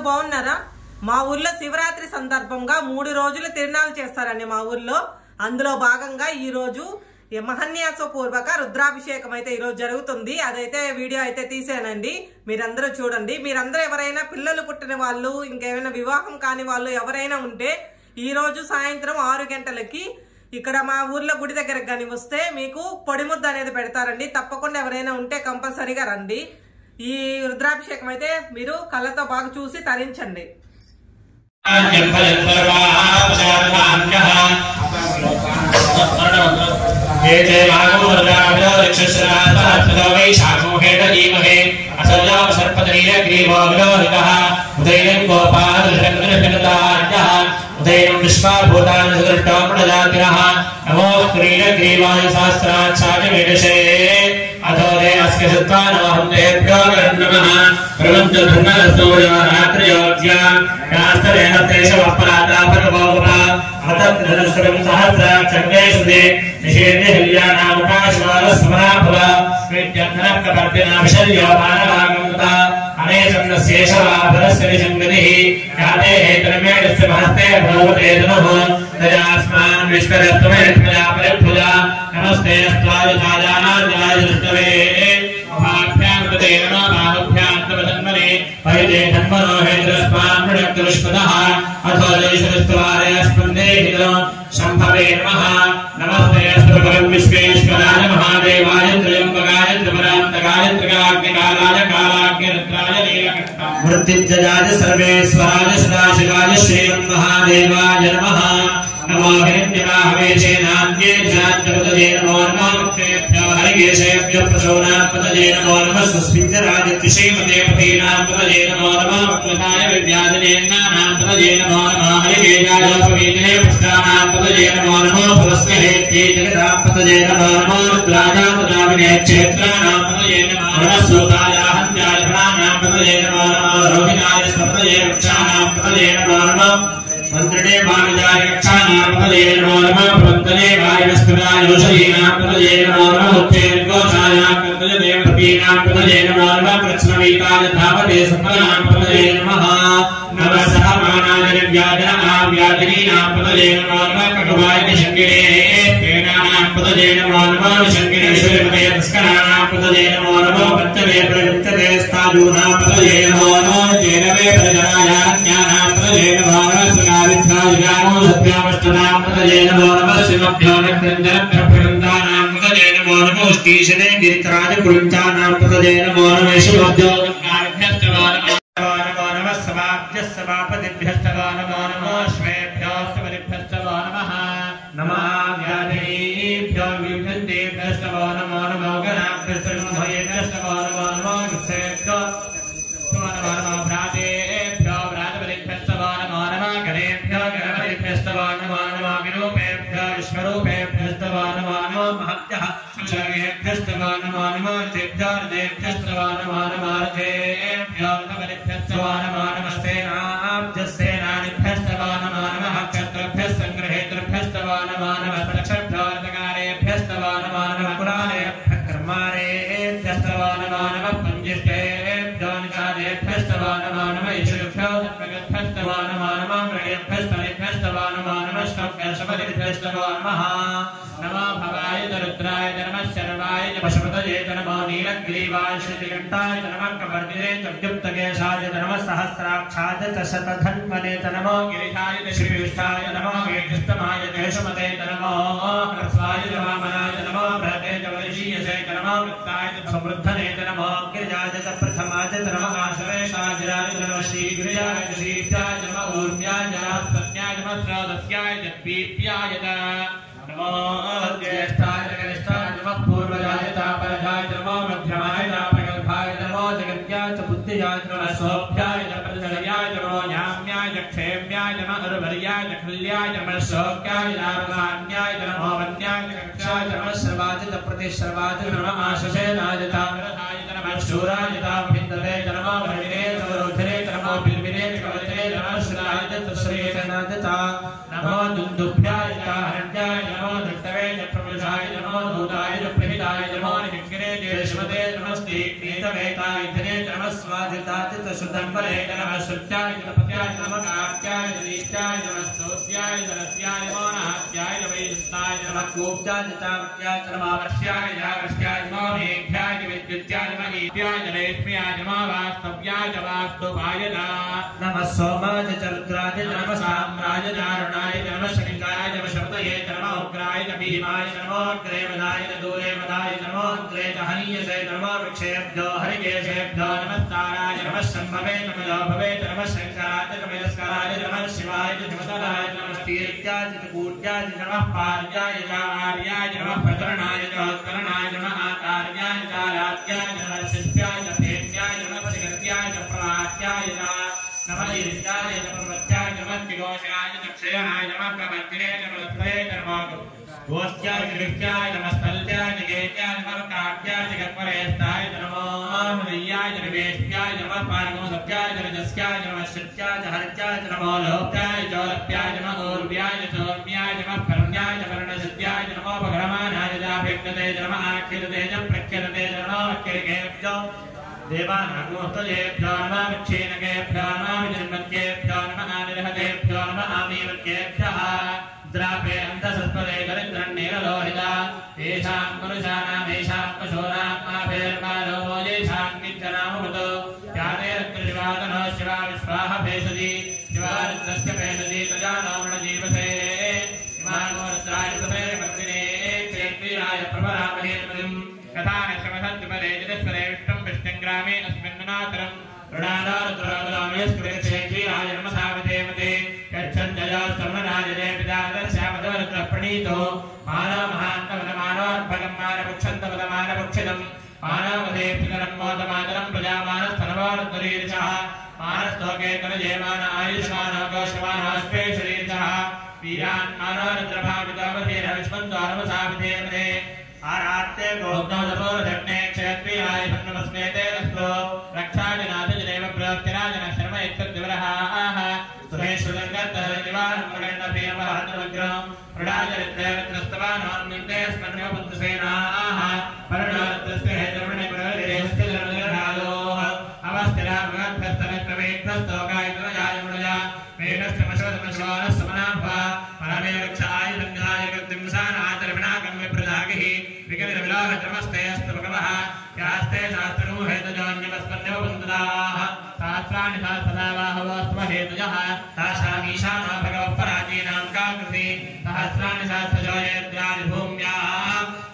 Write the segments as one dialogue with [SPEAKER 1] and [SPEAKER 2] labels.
[SPEAKER 1] బాగున్నారా? మా ఊర్లో శివరాత్రి సందర్భంగా 3 రోజులు తిరునాళ్ళు చేస్తారండి మా ఊర్లో. అందులో భాగంగా ఈ రోజు మహన్యాస పూర్వక రుద్రాభిషేకం అయితే ఈ రోజు జరుగుతుంది. అదైతే వీడియో అయితే తీసానండి, మీరందరూ చూడండి. మీరందరూ ఎవరైనా పిల్లలు పుట్టిన వాళ్ళు, ఇంకేమైనా వివాహం కాని వాళ్ళు ఎవరైనా ఉంటే ఈ రోజు సాయంత్రం 6 గంటలకి ఇక్కడ మా ఊర్లో గుడి దగ్గరకు కానీ వస్తే మీకు పొడి ముద్ద అనేది పెడతారండి. తప్పకుండా ఎవరైనా ఉంటే కంపల్సరీగా రండి. ఈ రుద్రాభిషేకం అయితే మీరు కళ్ళతో బాగా చూసి తరించండి.
[SPEAKER 2] उदयं विश्वाभूतानि सदृष्टोमणजातिनः नमो क्रीडग्रीवाय सहस्राक्षादिमेषे अथो दे अस्य सत्त्वानोऽहं तेभ्यो नमः प्रपञ्चधर्मसूर्यो रात्रियोज्यां रास्तरेण तेषवपराता परभोगवा अतद्धनस्वरं सहस्राक्षङ्गे सुदे निषेध्यहिल्यानामुकाशवालस्मराभव विद्यन्नकपर्दिनाभिशल्यो मानवागमुता अनेशन्नस्येषवाभरस्य निषङ्गतिः याते हेतरमेणस्य महस्ते भगवते तनुः तजास्मान् विश्वरत्वमेत्मया परिभुजा नमस्ते अस्त्वाय ताजानाय दृष्टवे उपाभ्यां कृते नमो बाहुभ्यां तव जन्मने परिते जन्मनो हेन्द्रस्मान् मृडक्तविश्वतः अथो देशविस्तवारे स्पन्दे हिनो शम्भवे नमः नमस्ते अस्त्रपरं विश्वेश्वराय महादेवाय त्र्यम्बकाय त्रिपुरान्तकाय त्रिकाग्निकालाय कालाग्निरुद्राय नीलकण्ठाय मृत्युञ्जयाय सर्वेश्वराय सदाशिवाय श्रीमन्महादेवाय नमः नमो हिरण्यवाहवेशेनान्ये ध्यानपतये नमो नमो मुक्तेभ्यो हरिकेशेभ्यो प्रशोनात्पतये नमो नमः सुस्मिञ्जराजत्रिश्रीमते पतीनात्पतये नमो नमः वक्लताय विद्याधनेन्नानात्पतये नमो नमः हरिकेशायोपवीतिने पुष्टानात्पतये नमो नमः पुरस्करेत्ये जगदात्पतये नमो नमो रुद्राजातदाविने क्षेत्रानात्पतये नमो नमः सूतायाहन्त्याय गणानात्पतये नमो नमः रोहिणाय स्पतये वृक्षानात्पतये नमो नमः मंत्रणे वाणिजाय रक्षानात्पतये नमो नमः प्रवन्तने वायुस्पदाय योषयेनात्पतये नमो नमः उत्तेर्गोषायात्पतये देवपतीनात्पतये नमो नमः कृष्णवीताय धावते सफलात्पतये नमः नमः सहमानाय व्याधिनीनात्पतये नमो नमः कटुवाय निषङ्गिणे प्रेणानात्पतये नमो नमः निषङ्गिणे श्रीमते तस्करानात्पतये नमो नमः पञ्चमे प्रवृत्तते स्थाजूनात्पतये नमो नमः चेनवे प्रजनायाज्ञानात्पतये नमो नमः विद्याविद्याविज्ञानो सत्यामष्टनात्पतये नमो नमः शिवभ्यो नक्षत्रप्रवृन्दानात्पतये नमो नमः उष्टीशने गिरित्राजपुरुन्तानात्पतये नमो नमः शिवभ्यो नमो नमः सभापतिभ्यस्तवा नमो नमः श्वेभ्यो सवरिभ्यस्तवा नमः नमः व्याधिभ्यो विभ्यन्तेभ्यस्तवा नमो नमः गणाभ्यस्तवा नमो नमः वृक्षेभ्यो नमो नमः भ्रातेभ्यो भ्रातपतिभ्यस्तवा नमो नमः गणेभ्यो गणपतिभ्यस्तवा नमो नमः विरूपेभ्यो विश्वरूपेभ्यस्तवा नमो नमः महभ्यः संसर्गेभ्यस्तवा नमो नमः तेभ्यो हृदयेभ्यस्तवा नमो नमः रथेभ्यो रथपतिभ्यस्तवा नमो नमः सेनाभ्यस्तवा नमो नमः क्षत्रभ्यस्सङ्ग्रहेतृभ्यस्तवा नमो नमः प्रक्षभ्यो रथकारेभ्यस्तवा नमो नमः पुराणेभ्यः कर्मारेभ्यस्तवा नमो नमः पञ्जिष्ठेभ्यो निषादेभ्यस्तवा नमो नमः ईश्वरेभ्यो धर्मगद्भ्यस्तवा नमो नमः मृगेभ्यस्तनेभ्यस्तवा नमो नमः शब्दशपतिभ्यस्तवा नमः नमो भवाय रुद्राय नमः शर्वाय पशुपतये नमो नीलग्रीवाय श्रीकण्ठाय नमः कपर्दिने तद्युक्तकेशाय नमः सहस्राक्षाय च शतधन्वने नमो गिरिशाय श्रीविष्ठाय नमो वेदस्तमाय देशमते नमो ह्रस्वाय वामनाय नमो बृहते च वैशीयसे नमो वृत्ताय च समृद्धने नमो गिरिजाय च प्रथमाय नमो आश्रयेशाय नमः श्रीगिरिजाय च श्रीभ्याय नमः ऊर्ध्याय च रास्पत्याय नमः श्रोदस्याय च पीप्याय च नमो ज्येष्ठाय कनिष्ठाय नमः पूर्वजाय तापरजाय नमो मध्यमाय तापगल्भाय नमो जगत्याय च बुद्धिजाय नमः सोभ्याय च प्रजयाय नमो याम्याय च क्षेम्याय नमः अर्वर्याय च खल्याय नमः शोक्याय नारदान्याय नमो वन्याय च कक्षाय नमः सर्वाय च प्रतिश्रवाय नमः आशसेनाय तामरथाय नमः शूराय तापविन्दते नमो भरिणे च वरुधरे नमो बिल्बिने च कवचने नमः श्राय च श्रीसेनाय च नमो दुन्दुभ्याय च हरण्याय नमो दत्तवे च प्रभुषाय नमो दूताय च प्रहिताय नमो निकिरे च श्रीमते नमस्ते नीतवेताय धने नमः जितातित शुद्धं फलेन नमः शुद्धाय गणपत्याय नमः कार्त्याय नीत्याय नमः स्तोत्याय धनस्याय नमो नात्याय वैदस्ताय नमः गोप्ताय जितावत्याय नमः वर्ष्याय जागर्ष्याय नमो मेघ्याय विद्युत्याय नमः ईत्याय जलेष्म्याय नमः वास्तव्याय वास्तवाय नमः सोमाय चरुद्राय नमः साम्राय दारुणाय नमः शनिकाय नमः शब्दये नमः उग्राय भीमाय नमो अग्रेवदाय दूरे वदाय नमो अग्रे हनीयसे नमो वृक्षेभ्यो हरिकेशेभ्यो नमस्काराय नमः शम्भवे नमो भवे नमः शंकराय नमस्काराय नमः शिवाय नमस्काराय नमस्तीर्त्याय कूट्याय नमः पार्याय आर्याय नमः प्रकरणाय नमस्करणाय नमः आकार्याय कालात्याय नमः शिष्याय भेद्याय नमः जगत्याय प्रलात्याय नमः ईर्ष्याय नमः वत्याय नमः विघोषाय नक्षयाय नमः प्रवत्रे नमस्ते नमः गोष्ठ्याय कृत्याय नमस्तल्याय निकेत्याय नमः काट्याय जगत्परेष्ठाय नमो हृदयाय निवेश्याय नमः पारमोदप्याय रजस्याय नमः श्रुत्याय हर्त्याय नमो लोप्याय जौलप्याय नमः ऊर्व्याय सौम्याय नमः कर्ण्याय वर्णसिद्ध्याय नमो भगवानाय जाभिक्तते नमः आख्यते च प्रख्यते नमो अख्यकेभ्यो देवानागोस्तजेभ्यो नमः क्षीणकेभ्यो नमः विजन्मत्येभ्यो नमः निर्हतेभ्यो नमः आमीवत्येभ्यः द्रापे अंधसत्पदे दरिद्रन्नीललोहिता येषां पुरुषाणां येषां पशूनाम् आभेर्मालोमो येषां किञ्चनामुपतो याते रत्नशिवातनो शिवा विश्वाः भेषति शिवारुद्रस्य भेषति तजानोमणजीवसे शिवागोरुद्राय समेर वर्तिने क्षेत्रीराय प्रभरामहेर्मदिम् कथानश्रमसद्विपरे जगस्वरे विष्णुं विष्णुग्रामे अस्मिन्ननातरम् ऋणादारुद्रामेश्वरे क्षेत्रीराय नमसावधेमते प्रणीतो मानवमहान्तवदमानोर्भगं मानवक्षन्तवदमानवक्षितं मानवदे पितरं प्रजामानस्तनवारुद्धरीर्षः मानस्तोके तनजेमान आयुष्मानोगोष्यमानोऽस्मे शरीर्षः वीरान् मानोरुद्रभावितावधेरविष्मन्त्वारमसाविधेमते आरात्ते गोप्तोदपोरधग्ने क्षेत्रीयाय भन्नमस्मेते रस्तो रक्षाजनाथजनेव प्रत्यराजन शर्म इत्यद्विवरः आह सुरेश्वरङ्गतनिवारणप्रगण्डभीमहन्तमग्रहं प्रडाचरित्रेवत्रस्तवानोन्निन्दे स्मरणोपन्तसेनाः परडारत्रस्य हेतुर्णिपुररेहस्य जन्मनिर्हालोः अवस्थिराभगवद्भस्तनक्रमेभ्यस्तोकायतनयायमुनया मेघस्तमशोधमशोनस्समनाभा परमे वृक्षाय गन्धाय कृत्तिंसानाचरविणाकं विप्रदागिः विकलितविलोहत्रमस्तेऽस्तु भगवः यास्ते शास्त्ररूहेतजोऽन्यमस्मन्योपन्तदाः शास्त्राणि शास्त्रदावाहवोऽस्त्वहेतुजः तासामीशानो भगवत्पराजीनां काकृति सहस्राणि शास्त्रजोयेद्यानि भूम्याः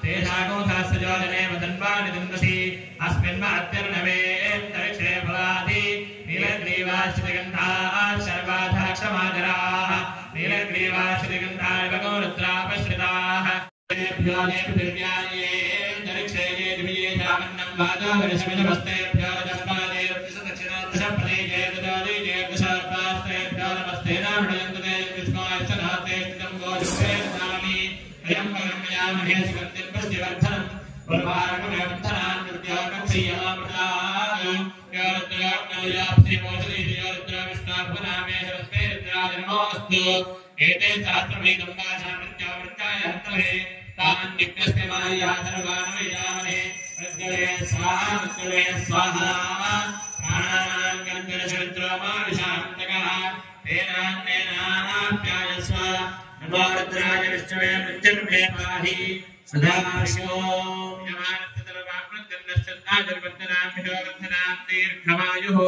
[SPEAKER 2] तेषागो शास्त्रजोजनेव धन्वानि दन्दसि अस्मिन्महत्यर्णवेत्तरिक्षे भवादि नीलग्रीवाश्रितगन्धाः सर्वाधाक्षमादराः नीलग्रीवाश्रितगन्धाः भगवरुद्रापश्रिताः वादावरिशमिनमस्तेभ्यो जन्मादेव दशप्रदेशे ददादिजे दशपास्तेभ्यो नमस्ते नामणयन्तते विस्माय सनाते स्थितं गोजुषे ददामि अयं वरमयामहे सुगन्धिं पुष्टिवर्धनं वरवारकवर्धनान् नृत्याकक्षीयमामृताः योरुद्राग्नौयाप्सिमोषधि योरुद्राविष्णाभुनामे सरस्वे रुद्राजन्मोऽस्तु एते शास्त्रमेकं वाचामृत्यामृत्याय हन्तवे तान् नित्यस्य माया सर्वान्वयामहे मृत्युवे स्वाहा प्राणानां गन्धरशरुद्रोमाविशान्तकः तेनान्नेनाप्यायस्व नमो रुद्राय विष्णवे मृत्युर्मे पाहि सदा शिवोऽयमानस्तदवाग्मृत्यन्दश्चन्दाजर्वन्दनां दीर्घमायुः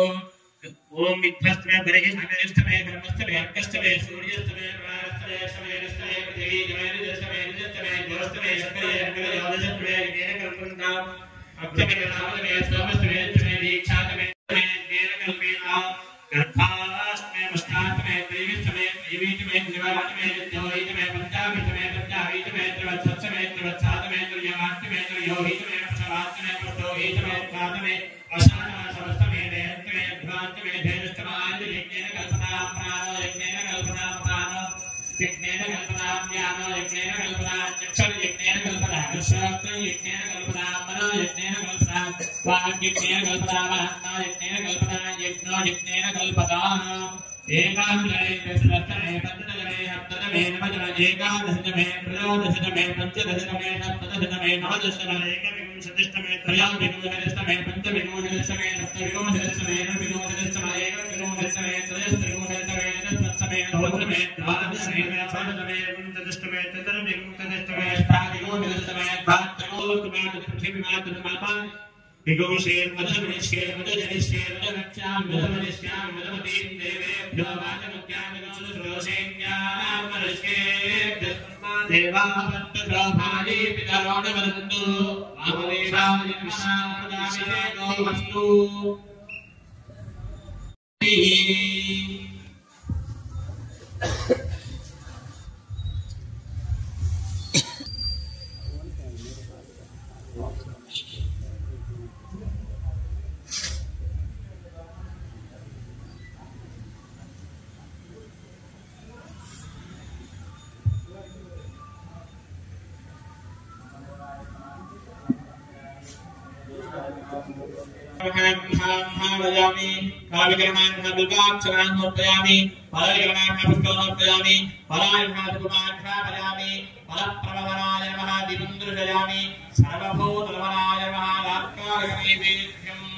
[SPEAKER 2] ओम विद्यस्त्वे बरेष्ठमे धर्मस्थले अर्कष्टमे सूर्यस्तमे प्राणस्तमे शमेनस्तमे पृथिवीजमे निजस्तमे निजस्तमे ज्योतिस्तमे शक्रे हंगले योदस्तमे ज्ञानकल्पना अक्षमे नामस्तमे सोमस्तमे जमे दीक्षातमे ज्ञानकल्पेना गर्भास्तमे मुष्टास्तमे त्रैविस्तमे जीवितमे निवारतमे नित्योहितमे पंचाभितमे पंचाभितमे त्रिवत्सत्समे त्रिवत्सातमे त्रियमास्तमे त्रियोहितमे पशवास्तमे पशोहितमे प्रातमे अशाना समस्तमे देहत्वे ध्वान्तमे धेनुष्टमाय यज्ञेन कल्पनां प्राणो यज्ञेन कल्पनां प्राणो यज्ञेन कल्पनां ज्ञानो यज्ञेन कल्पनां चक्षुः यज्ञेन कल्पनां श्रोत्रं यज्ञेन कल्पनां मनो यज्ञेन कल्पनां वाक् यज्ञेन कल्पनां आत्मा यज्ञेन कल्पनां यज्ञो यज्ञेन कल्पताम् एकादशमे दशदशमे पंचदशमे सप्तदशमे नवदशमे एकादशमे त्रयोदशमे पंचदशमे सप्तदशमे नवदशमे एकविंशतितमे त्रयोविंशतितमे पंचविंशतितमे सप्तविंशतितमे नवविंशतितमे एकविंशतितमे त्रयस्त्रिंशतितमे चतुर्दशमे नवदशमे द्वादशमे षोडशमे पंचदशमे चतुर्विंशतितमे अष्टाविंशतितमे द्वादशमे पृथ्वीमातृमापा विगोषेर मदमनिष्केर मदजनिष्केर मदरक्षाम मदमनिष्क्याम मदमतीं देवेभ्यो वाचमत्यागोश्रोषेण्यामरष्केभ्यः देवावत्तश्रोभानि पितरोणवदन्तु वामदेशायन्महाप्रदाभिषेको वस्तु
[SPEAKER 3] भावयामि काव्यकर्मान् विभाक्षरान् समर्पयामि फलविकर्मान् पुष्पं समर्पयामि फलायुधात् कुमार भावयामि फलप्रभवनाय नमः दीपं दर्शयामि सर्वभूतलवनाय नमः लात्कार्यमेवेभ्यम्